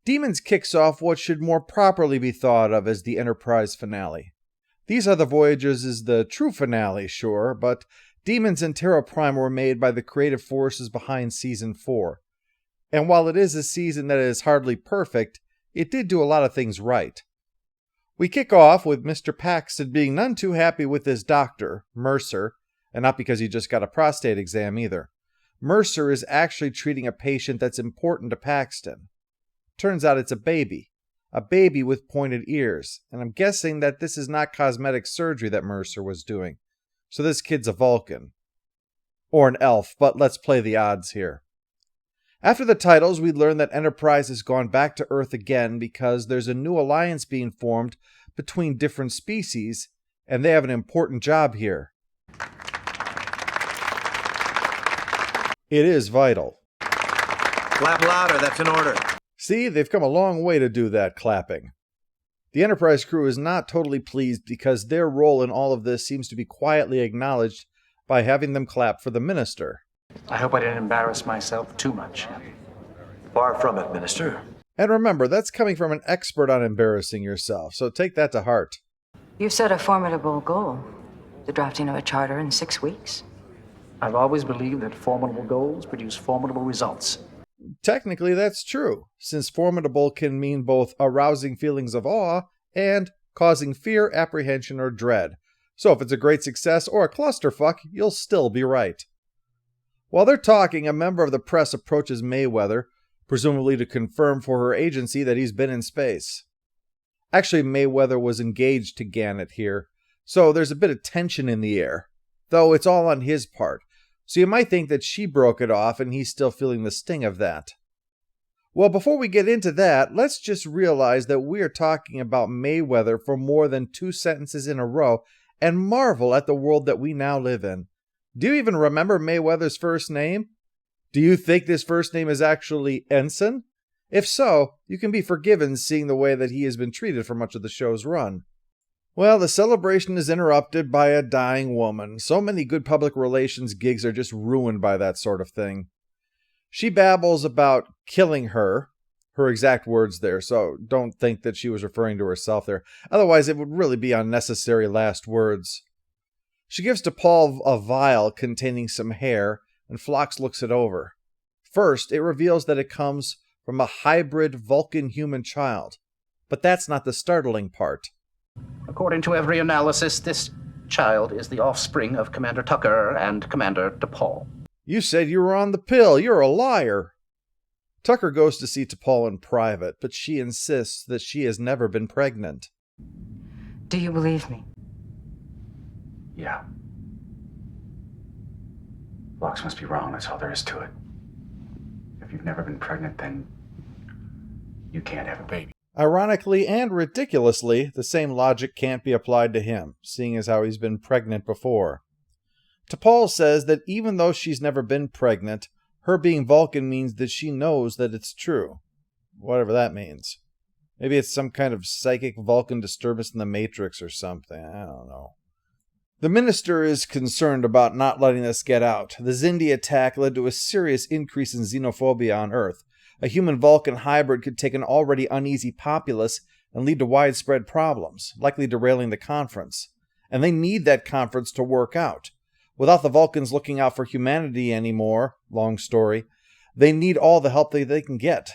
Demons kicks off what should more properly be thought of as the Enterprise finale. These Other Voyages is the true finale, sure, but Demons and Terra Prime were made by the creative forces behind Season 4. And while it is a season that is hardly perfect, it did do a lot of things right. We kick off with Mr. Paxton being none too happy with his doctor, Mercer, and not because he just got a prostate exam either. Mercer is actually treating a patient that's important to Paxton. Turns out it's a baby with pointed ears, and I'm guessing that this is not cosmetic surgery that Mercer was doing. So this kid's a Vulcan. Or an elf, but let's play the odds here. After the titles, we learn that Enterprise has gone back to Earth again because there's a new alliance being formed between different species, and they have an important job here. It is vital. Clap louder, that's an order. See, they've come a long way to do that clapping. The Enterprise crew is not totally pleased because their role in all of this seems to be quietly acknowledged by having them clap for the Minister. I hope I didn't embarrass myself too much. Far from it, Minister. And remember, that's coming from an expert on embarrassing yourself, so take that to heart. You've set a formidable goal. The drafting of a charter in 6 weeks. I've always believed that formidable goals produce formidable results. Technically, that's true, since formidable can mean both arousing feelings of awe and causing fear, apprehension, or dread. So if it's a great success or a clusterfuck, you'll still be right. While they're talking, a member of the press approaches Mayweather, presumably to confirm for her agency that he's been in space. Actually, Mayweather was engaged to Gannett here, so there's a bit of tension in the air, though it's all on his part. So you might think that she broke it off and he's still feeling the sting of that. Well, before we get into that, let's just realize that we are talking about Mayweather for more than 2 sentences in a row and marvel at the world that we now live in. Do you even remember Mayweather's first name? Do you think this first name is actually Ensign? If so, you can be forgiven seeing the way that he has been treated for much of the show's run. Well, the celebration is interrupted by a dying woman. So many good public relations gigs are just ruined by that sort of thing. She babbles about killing her exact words there, so don't think that she was referring to herself there. Otherwise, it would really be unnecessary last words. She gives to Paul a vial containing some hair, and Phlox looks it over. First, it reveals that it comes from a hybrid Vulcan-human child. But that's not the startling part. According to every analysis, this child is the offspring of Commander Tucker and Commander DePaul. You said you were on the pill. You're a liar. Tucker goes to see T'Pol in private, but she insists that she has never been pregnant. Do you believe me? Yeah. Phlox must be wrong, that's all there is to it. If you've never been pregnant, then you can't have a baby. Ironically and ridiculously, the same logic can't be applied to him, seeing as how he's been pregnant before. T'Pol says that even though she's never been pregnant, her being Vulcan means that she knows that it's true. Whatever that means. Maybe it's some kind of psychic Vulcan disturbance in the Matrix or something. I don't know. The Minister is concerned about not letting this get out. The Xindi attack led to a serious increase in xenophobia on Earth. A human-Vulcan hybrid could take an already uneasy populace and lead to widespread problems, likely derailing the conference. And they need that conference to work out. Without the Vulcans looking out for humanity anymore, long story, they need all the help they can get.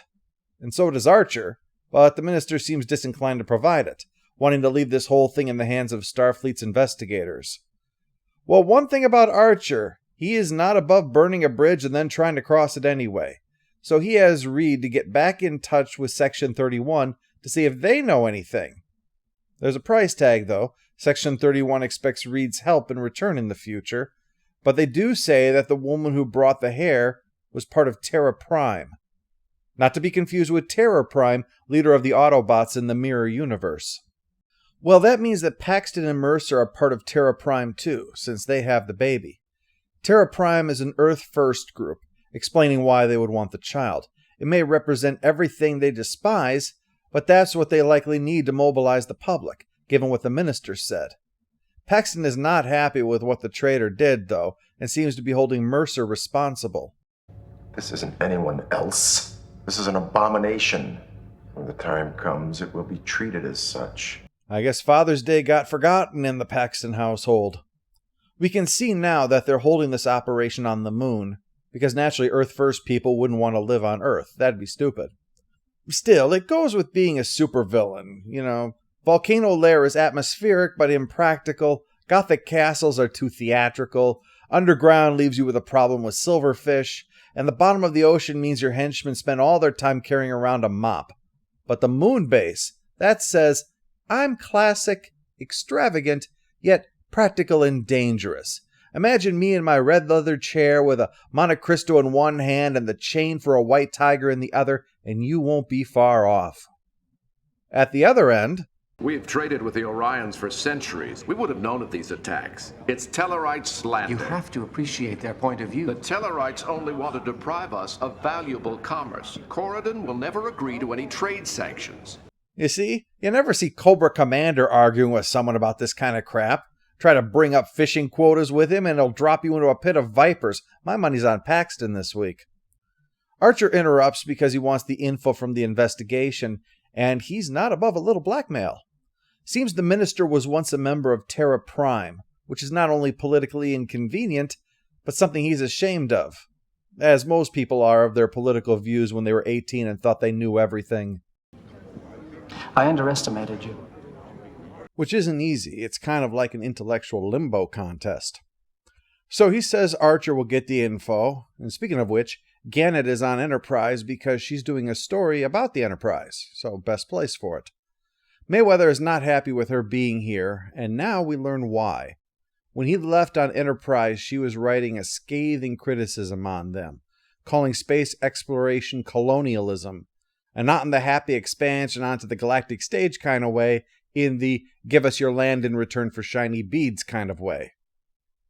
And so does Archer, but the Minister seems disinclined to provide it, wanting to leave this whole thing in the hands of Starfleet's investigators. Well, one thing about Archer, he is not above burning a bridge and then trying to cross it anyway. So he has Reed to get back in touch with Section 31 to see if they know anything. There's a price tag, though. Section 31 expects Reed's help in return in the future, but they do say that the woman who brought the hair was part of Terra Prime. Not to be confused with Terra Prime, leader of the Autobots in the Mirror Universe. Well, that means that Paxton and Mercer are part of Terra Prime too, since they have the baby. Terra Prime is an Earth First group, explaining why they would want the child. It may represent everything they despise, but that's what they likely need to mobilize the public, given what the Minister said. Paxton is not happy with what the traitor did, though, and seems to be holding Mercer responsible. This isn't anyone else. This is an abomination. When the time comes, it will be treated as such. I guess Father's Day got forgotten in the Paxton household. We can see now that they're holding this operation on the moon, because naturally Earth First people wouldn't want to live on Earth. That'd be stupid. Still, it goes with being a supervillain, you know. Volcano Lair is atmospheric but impractical. Gothic castles are too theatrical. Underground leaves you with a problem with silverfish. And the bottom of the ocean means your henchmen spend all their time carrying around a mop. But the moon base, that says, I'm classic, extravagant, yet practical and dangerous. Imagine me in my red leather chair with a Monte Cristo in one hand and the chain for a white tiger in the other, and you won't be far off. At the other end, We've traded with the Orions for centuries. We would have known of these attacks. It's Tellarites slander. You have to appreciate their point of view. The Tellarites only want to deprive us of valuable commerce. Corridon will never agree to any trade sanctions. you see, you never see Cobra Commander arguing with someone about this kind of crap. Try to bring up fishing quotas with him and he'll drop you into a pit of vipers. My money's on Paxton this week. Archer interrupts because he wants the info from the investigation, and he's not above a little blackmail. Seems the minister was once a member of Terra Prime, which is not only politically inconvenient, but something he's ashamed of, as most people are of their political views when they were 18 and thought they knew everything. I underestimated you. Which isn't easy. It's kind of like an intellectual limbo contest. So he says Archer will get the info, and speaking of which, Gannett is on Enterprise because she's doing a story about the Enterprise, so best place for it. Mayweather is not happy with her being here, and now we learn why. When he left on Enterprise, she was writing a scathing criticism on them, calling space exploration colonialism, and not in the happy expansion onto the galactic stage kind of way, in the give us your land in return for shiny beads kind of way.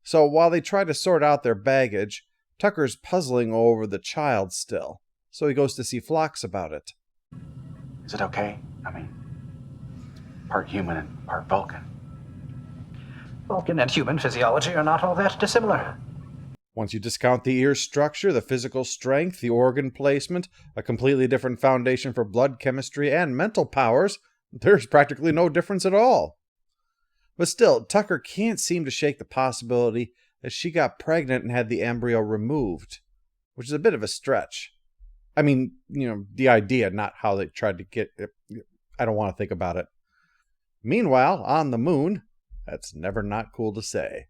So while they try to sort out their baggage, Tucker's puzzling over the child still, so he goes to see Phlox about it. Is it okay? I mean, part human and part Vulcan. Vulcan and human physiology are not all that dissimilar. Once you discount the ear structure, the physical strength, the organ placement, a completely different foundation for blood chemistry and mental powers, there's practically no difference at all. But still, Tucker can't seem to shake the possibility that she got pregnant and had the embryo removed, which is a bit of a stretch. I mean, the idea, not how they tried to get it. I don't want to think about it. Meanwhile, on the moon, that's never not cool to say.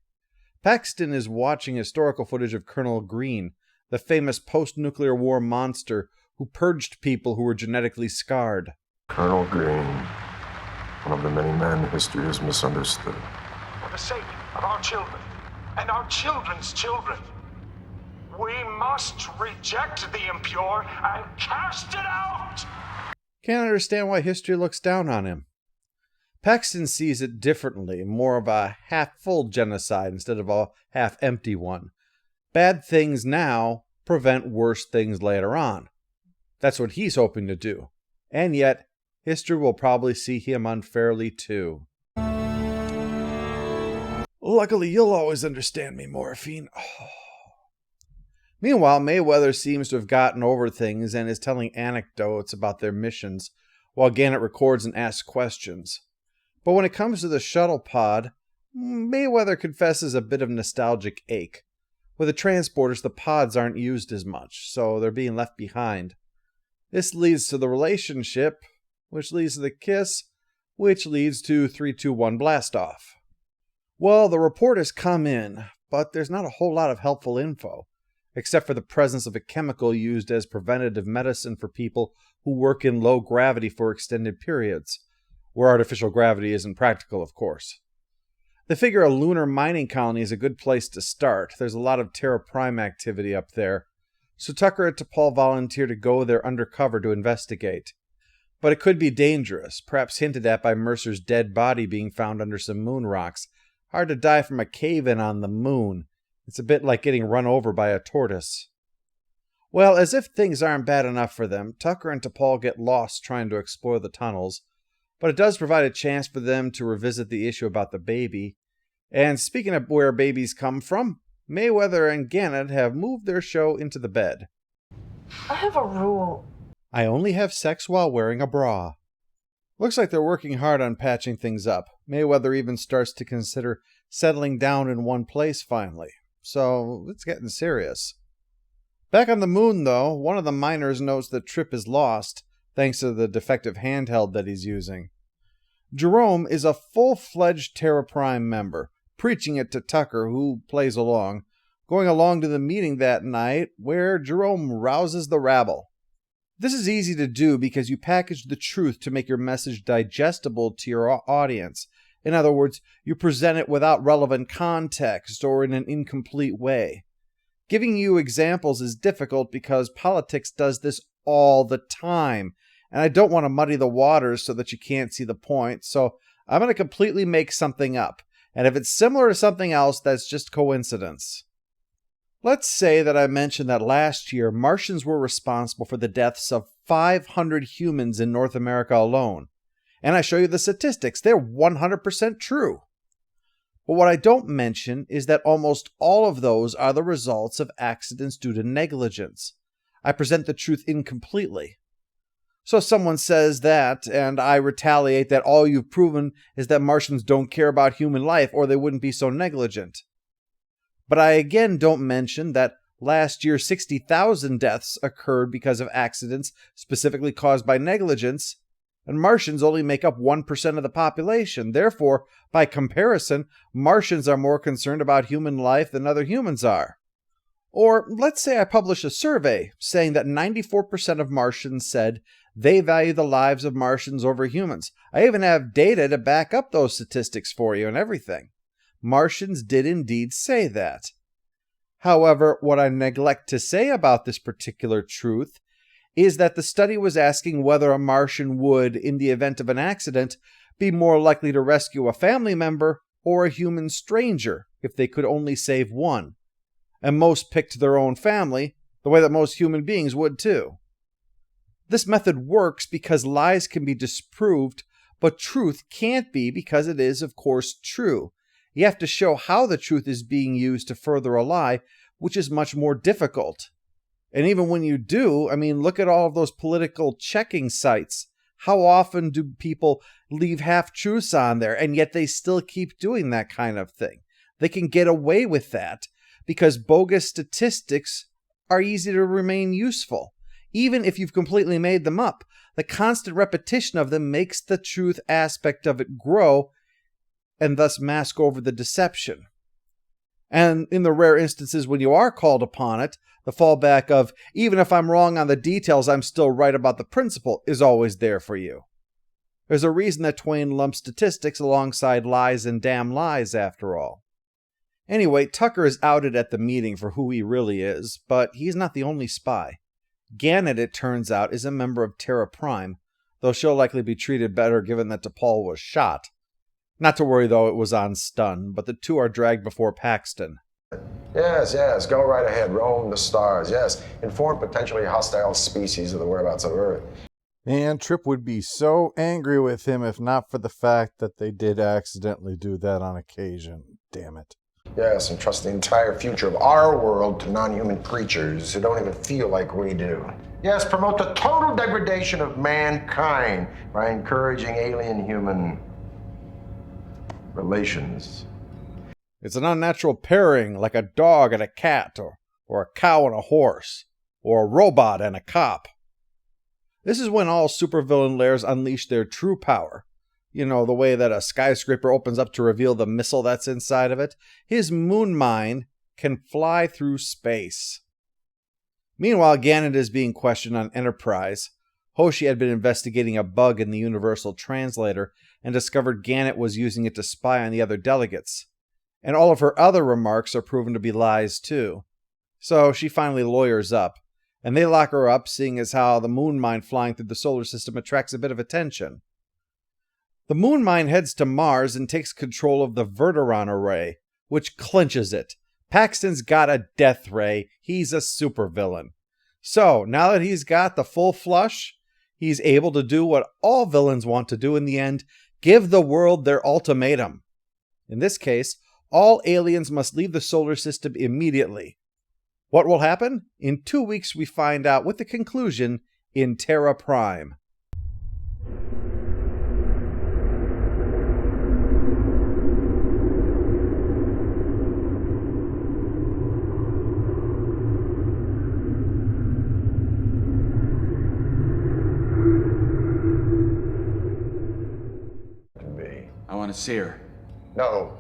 Paxton is watching historical footage of Colonel Green, the famous post-nuclear war monster who purged people who were genetically scarred. Colonel Green, one of the many men history has misunderstood. For the sake of our children and our children's children, we must reject the impure and cast it out! Can't understand why history looks down on him. Paxton sees it differently, more of a half-full genocide instead of a half-empty one. Bad things now prevent worse things later on. That's what he's hoping to do. And yet, history will probably see him unfairly too. Luckily, you'll always understand me, Morphine. Oh. Meanwhile, Mayweather seems to have gotten over things and is telling anecdotes about their missions, while Gannett records and asks questions. But when it comes to the shuttle pod, Mayweather confesses a bit of nostalgic ache. With the transporters, the pods aren't used as much, so they're being left behind. This leads to the relationship, which leads to the kiss, which leads to 3-2-1 blastoff. Well, the report has come in, but there's not a whole lot of helpful info, except for the presence of a chemical used as preventative medicine for people who work in low gravity for extended periods, where artificial gravity isn't practical, of course. They figure a lunar mining colony is a good place to start. There's a lot of Terra Prime activity up there, so Tucker and T'Pol volunteer to go there undercover to investigate. But it could be dangerous, perhaps hinted at by Mercer's dead body being found under some moon rocks. Hard to die from a cave-in on the moon. It's a bit like getting run over by a tortoise. Well, as if things aren't bad enough for them, Tucker and T'Pol get lost trying to explore the tunnels, but it does provide a chance for them to revisit the issue about the baby. And speaking of where babies come from, Mayweather and Gannett have moved their show into the bed. I have a rule. I only have sex while wearing a bra. Looks like they're working hard on patching things up. Mayweather even starts to consider settling down in one place finally. So it's getting serious. Back on the moon, though, one of the miners notes that Trip is lost, thanks to the defective handheld that he's using. Jerome is a full-fledged Terra Prime member, preaching it to Tucker, who plays along, going along to the meeting that night where Jerome rouses the rabble. This is easy to do because you package the truth to make your message digestible to your audience. In other words, you present it without relevant context or in an incomplete way. Giving you examples is difficult because politics does this all the time, and I don't want to muddy the waters so that you can't see the point, so I'm going to completely make something up, and if it's similar to something else, that's just coincidence. Let's say that I mentioned that last year, Martians were responsible for the deaths of 500 humans in North America alone. And I show you the statistics. They're 100% true. But what I don't mention is that almost all of those are the results of accidents due to negligence. I present the truth incompletely. So someone says that, and I retaliate that all you've proven is that Martians don't care about human life or they wouldn't be so negligent. But I again don't mention that last year 60,000 deaths occurred because of accidents specifically caused by negligence, and Martians only make up 1% of the population. Therefore, by comparison, Martians are more concerned about human life than other humans are. Or let's say I publish a survey saying that 94% of Martians said they value the lives of Martians over humans. I even have data to back up those statistics for you and everything. Martians did indeed say that. However, what I neglect to say about this particular truth is that the study was asking whether a Martian would, in the event of an accident, be more likely to rescue a family member or a human stranger if they could only save one. And most picked their own family, the way that most human beings would too. This method works because lies can be disproved, but truth can't be because it is, of course, true. You have to show how the truth is being used to further a lie, which is much more difficult. And even when you do, look at all of those political checking sites. How often do people leave half-truths on there, and yet they still keep doing that kind of thing? They can get away with that because bogus statistics are easy to remain useful. Even if you've completely made them up, the constant repetition of them makes the truth aspect of it grow and thus mask over the deception. And in the rare instances when you are called upon it, the fallback of, even if I'm wrong on the details, I'm still right about the principle, is always there for you. There's a reason that Twain lumps statistics alongside lies and damn lies, after all. Anyway, Tucker is outed at the meeting for who he really is, but he's not the only spy. Gannett, it turns out, is a member of Terra Prime, though she'll likely be treated better given that DePaul was shot. Not to worry, though, it was on stun, but the two are dragged before Paxton. Yes, go right ahead, roam the stars, yes. Inform potentially hostile species of the whereabouts of Earth. And Trip would be so angry with him if not for the fact that they did accidentally do that on occasion. Damn it. Yes, and trust the entire future of our world to non-human creatures who don't even feel like we do. Yes, promote the total degradation of mankind by encouraging alien-human relations. It's an unnatural pairing, like a dog and a cat, or a cow and a horse, or a robot and a cop. This is when all supervillain lairs unleash their true power. You know, the way that a skyscraper opens up to reveal the missile that's inside of it. His moon mine can fly through space. Meanwhile, Gannett is being questioned on Enterprise. Hoshi had been investigating a bug in the Universal Translator and discovered Gannett was using it to spy on the other delegates. And all of her other remarks are proven to be lies too. So she finally lawyers up, and they lock her up, seeing as how the moon mine flying through the solar system attracts a bit of attention. The moon mine heads to Mars and takes control of the Verteron array, which clinches it. Paxton's got a death ray. He's a supervillain. So, now that he's got the full flush, he's able to do what all villains want to do in the end, give the world their ultimatum. In this case, all aliens must leave the solar system immediately. What will happen? In 2 weeks we find out with the conclusion in Terra Prime. I want to see her. No.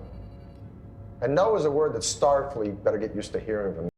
And no is a word that Starfleet better get used to hearing from